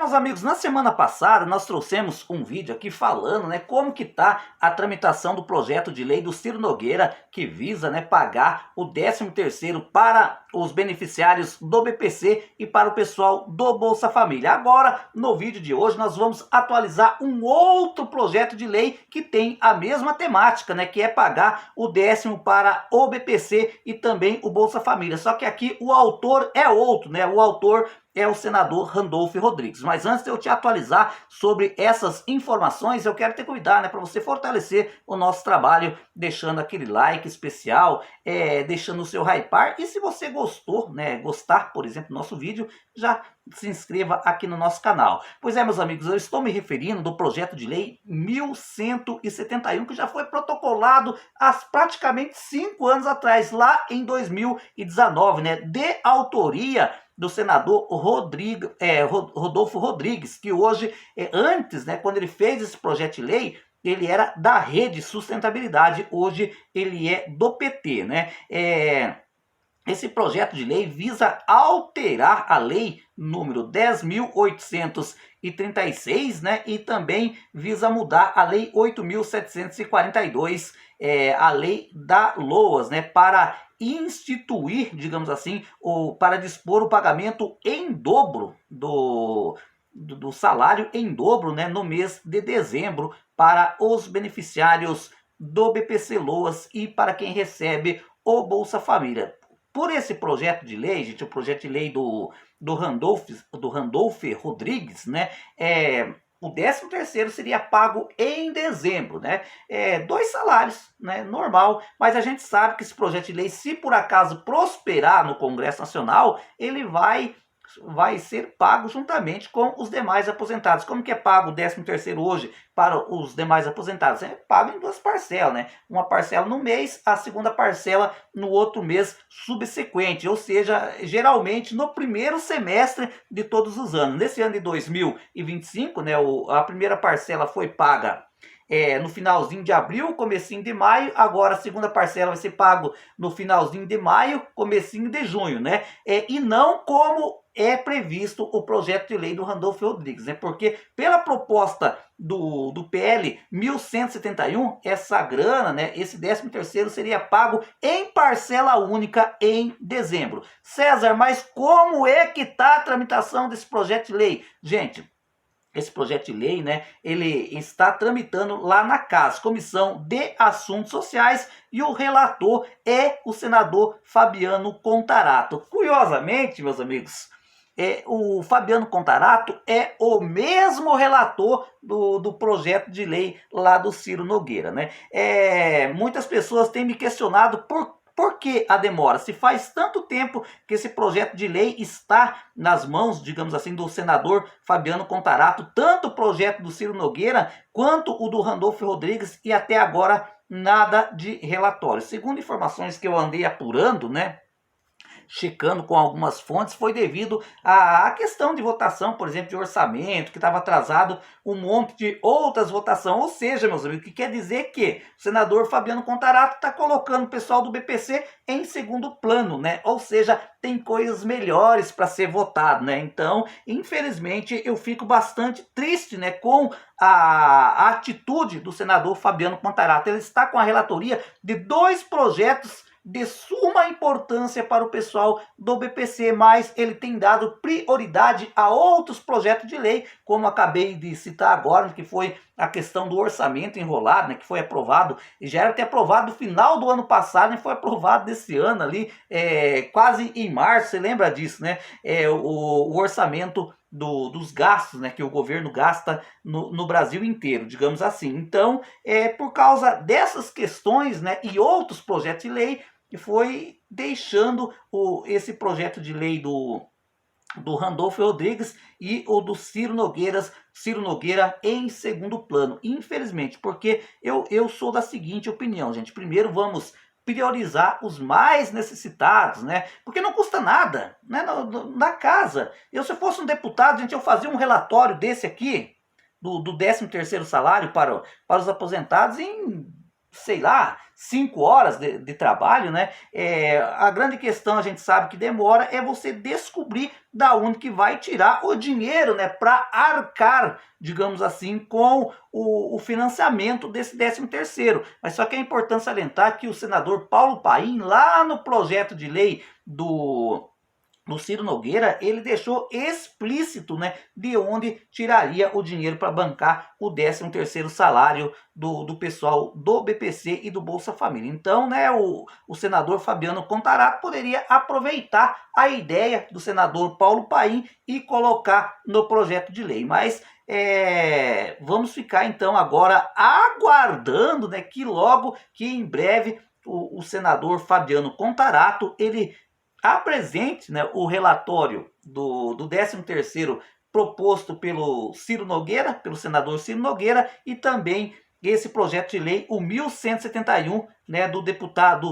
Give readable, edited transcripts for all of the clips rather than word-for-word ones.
meus amigos, na semana passada nós trouxemos um vídeo aqui falando, como que tá a tramitação do projeto de lei do Ciro Nogueira, que visa, pagar o 13º para os beneficiários do BPC e para o pessoal do Bolsa Família. Agora, no vídeo de hoje, nós vamos atualizar um outro projeto de lei que tem a mesma temática, que é pagar o 10º para o BPC e também o Bolsa Família. Só que aqui o autor é outro, o autor é o senador Randolfo Rodrigues. Mas antes de eu te atualizar sobre essas informações, eu quero te convidar, para você fortalecer o nosso trabalho, deixando aquele like especial, deixando o seu hypar. E se você gostou, gostar, por exemplo, do nosso vídeo, já se inscreva aqui no nosso canal. Pois é, meus amigos, eu estou me referindo do projeto de lei 1171, que já foi protocolado há praticamente 5 anos atrás, lá em 2019, de autoria do senador Rodolfo Rodrigues, que hoje, antes, quando ele fez esse projeto de lei, ele era da Rede Sustentabilidade, hoje ele é do PT, Esse projeto de lei visa alterar a lei número 10.836, e também visa mudar a lei 8.742, a lei da LOAS, para instituir, digamos assim, para dispor o pagamento em dobro do salário em dobro, no mês de dezembro para os beneficiários do BPC LOAS e para quem recebe o Bolsa Família. Por esse projeto de lei, gente, o projeto de lei do Randolfo Rodrigues, o 13º seria pago em dezembro, 2 salários, normal, mas a gente sabe que esse projeto de lei, se por acaso prosperar no Congresso Nacional, ele vai ser pago juntamente com os demais aposentados. Como que é pago o 13º hoje para os demais aposentados? É pago em 2 parcelas, Uma parcela no mês, a segunda parcela no outro mês subsequente, ou seja, geralmente no primeiro semestre de todos os anos. Nesse ano de 2025, a primeira parcela foi paga no finalzinho de abril, comecinho de maio. Agora a segunda parcela vai ser pago no finalzinho de maio, comecinho de junho, e não como é previsto o projeto de lei do Randolfo Rodrigues, porque pela proposta do PL 1171, essa grana, esse 13º seria pago em parcela única em dezembro. César, mas como é que está a tramitação desse projeto de lei? Gente, esse projeto de lei, ele está tramitando lá na CAS, Comissão de Assuntos Sociais, e o relator é o senador Fabiano Contarato. Curiosamente, meus amigos, o Fabiano Contarato é o mesmo relator do projeto de lei lá do Ciro Nogueira, Muitas pessoas têm me questionado por que a demora? Se faz tanto tempo que esse projeto de lei está nas mãos, digamos assim, do senador Fabiano Contarato, tanto o projeto do Ciro Nogueira quanto o do Randolfo Rodrigues, e até agora nada de relatório. Segundo informações que eu andei apurando, checando com algumas fontes, foi devido à questão de votação, por exemplo, de orçamento, que estava atrasado, um monte de outras votações. Ou seja, meus amigos, o que quer dizer que o senador Fabiano Contarato está colocando o pessoal do BPC em segundo plano, Ou seja, tem coisas melhores para ser votado, Então, infelizmente, eu fico bastante triste, com a atitude do senador Fabiano Contarato. Ele está com a relatoria de 2 projetos de suma importância para o pessoal do BPC, mas ele tem dado prioridade a outros projetos de lei, como acabei de citar agora, que foi a questão do orçamento enrolado, que foi aprovado, e já era ter aprovado no final do ano passado, e foi aprovado desse ano ali, quase em março. Você lembra disso, o orçamento dos gastos, que o governo gasta no Brasil inteiro, digamos assim. Então, por causa dessas questões, e outros projetos de lei, que foi deixando esse projeto de lei do Randolfo Rodrigues e o do Ciro Nogueira em segundo plano, infelizmente, porque eu sou da seguinte opinião, gente. Primeiro vamos priorizar os mais necessitados, porque não custa nada, na casa. Se eu fosse um deputado, gente, eu fazia um relatório desse aqui, do 13º salário para os aposentados, em sei lá, 5 horas de trabalho, né? A grande questão, a gente sabe que demora, é você descobrir da onde que vai tirar o dinheiro, né? Para arcar, digamos assim, com o financiamento desse 13º. Mas só que é importante salientar que o senador Paulo Paim, lá no projeto de lei do Ciro Nogueira, ele deixou explícito, né, de onde tiraria o dinheiro para bancar o 13º salário do pessoal do BPC e do Bolsa Família. Então, né, o senador Fabiano Contarato poderia aproveitar a ideia do senador Paulo Paim e colocar no projeto de lei. Mas vamos ficar então agora aguardando, né, que logo, que em breve, o senador Fabiano Contarato, ele apresente, né, o relatório do 13º proposto pelo Ciro Nogueira, pelo senador Ciro Nogueira, e também esse projeto de lei, o 1171, né, do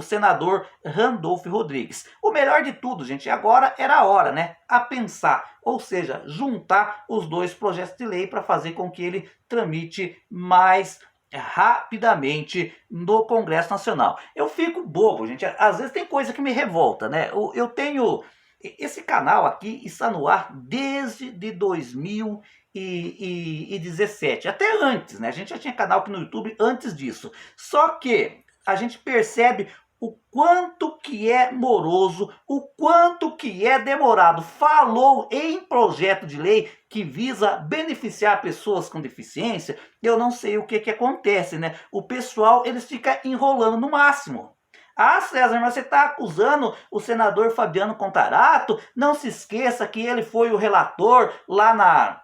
senador Randolfo Rodrigues. O melhor de tudo, gente, agora era a hora, né, a pensar, ou seja, juntar os dois projetos de lei para fazer com que ele tramite mais rapidamente no Congresso Nacional. Eu fico bobo, gente. Às vezes tem coisa que me revolta, né? Eu tenho... Esse canal aqui está no ar desde 2017. Até antes, né? A gente já tinha canal aqui no YouTube antes disso. Só que a gente percebe o quanto que é moroso, o quanto que é demorado. Falou em projeto de lei que visa beneficiar pessoas com deficiência, eu não sei o que acontece, né? O pessoal, eles ficam enrolando no máximo. Ah, César, mas você está acusando o senador Fabiano Contarato? Não se esqueça que ele foi o relator lá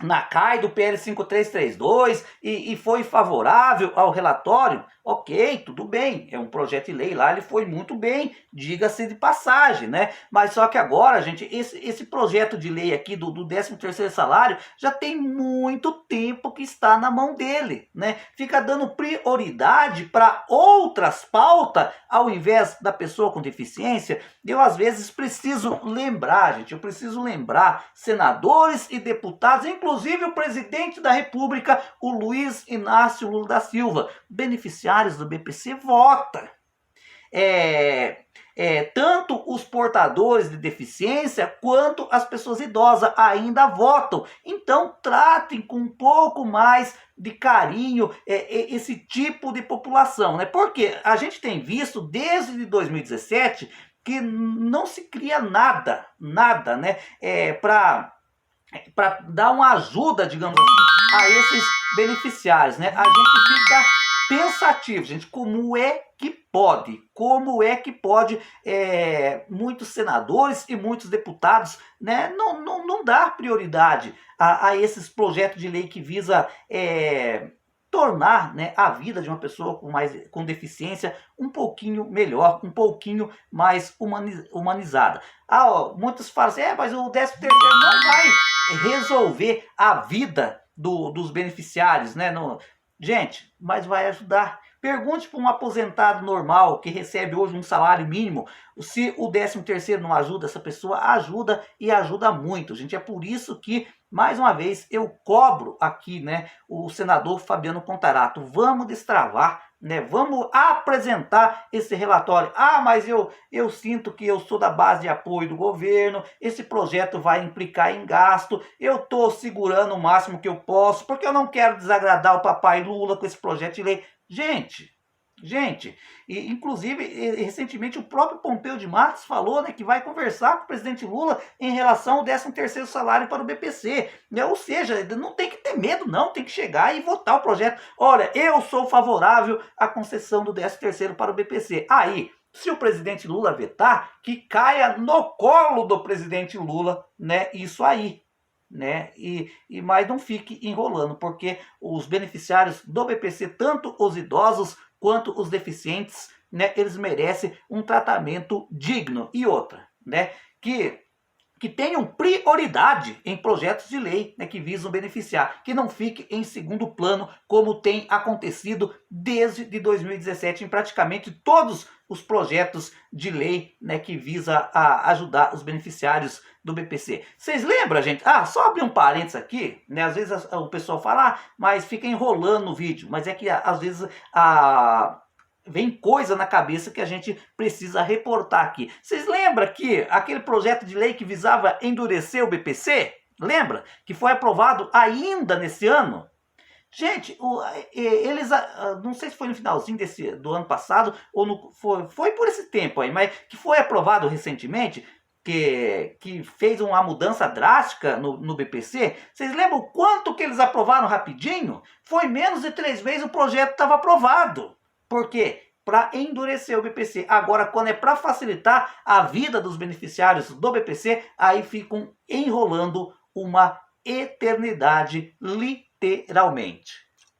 na CAI do PL 5332 e foi favorável ao relatório. Ok, tudo bem, é um projeto de lei lá, ele foi muito bem, diga-se de passagem, né? Mas só que agora, gente, esse projeto de lei aqui do 13º salário já tem muito tempo que está na mão dele, né? Fica dando prioridade para outras pautas ao invés da pessoa com deficiência. Eu às vezes preciso lembrar, gente, eu preciso lembrar senadores e deputados, inclusive o presidente da República, o Luiz Inácio Lula da Silva, beneficiários do BPC, vota. Tanto os portadores de deficiência quanto as pessoas idosas ainda votam. Então tratem com um pouco mais de carinho esse tipo de população, né? Porque a gente tem visto desde 2017 que não se cria nada, né? Para dar uma ajuda, digamos assim, a esses beneficiários, né? A gente fica pensativo, gente, como é que pode muitos senadores e muitos deputados, né, não dar prioridade a esses projetos de lei que visa tornar, né, a vida de uma pessoa com deficiência um pouquinho melhor, um pouquinho mais humanizada. Muitos falam assim, mas o 13º não vai resolver a vida dos beneficiários, né? Gente, mas vai ajudar. Pergunte para um aposentado normal que recebe hoje um salário mínimo, se o 13º não ajuda essa pessoa. Ajuda, e ajuda muito, gente. É por isso que, mais uma vez, eu cobro aqui, né, o senador Fabiano Contarato. Vamos destravar, né? Vamos apresentar esse relatório. Mas eu sinto que eu sou da base de apoio do governo, esse projeto vai implicar em gasto, eu estou segurando o máximo que eu posso, porque eu não quero desagradar o papai Lula com esse projeto de lei. Gente, e inclusive recentemente o próprio Pompeu de Matos falou, né, que vai conversar com o presidente Lula em relação ao 13º salário para o BPC, né? Ou seja, não tem que ter medo não, tem que chegar e votar o projeto. Olha, eu sou favorável à concessão do 13º para o BPC. Aí, se o presidente Lula vetar, que caia no colo do presidente Lula, né, isso aí, né? Mas não fique enrolando, porque os beneficiários do BPC, tanto os idosos quanto os deficientes, né, eles merecem um tratamento digno. E outra, né, que que tenham prioridade em projetos de lei, né, que visam beneficiar, que não fique em segundo plano, como tem acontecido desde de 2017 em praticamente todos os projetos de lei, né, que visa ajudar os beneficiários do BPC. Vocês lembram, gente? Só abrir um parênteses aqui, né? Às vezes o pessoal fala, mas fica enrolando no vídeo, mas é que às vezes vem coisa na cabeça que a gente precisa reportar aqui. Vocês lembram que aquele projeto de lei que visava endurecer o BPC? Lembra? Que foi aprovado ainda nesse ano? Gente, eles, não sei se foi no finalzinho do ano passado, ou foi por esse tempo aí, mas que foi aprovado recentemente, que fez uma mudança drástica no BPC. Vocês lembram quanto que eles aprovaram rapidinho? Foi menos de 3 meses o projeto estava aprovado. Por quê? Para endurecer o BPC. Agora, quando é para facilitar a vida dos beneficiários do BPC, aí ficam enrolando uma eternidade, literalmente.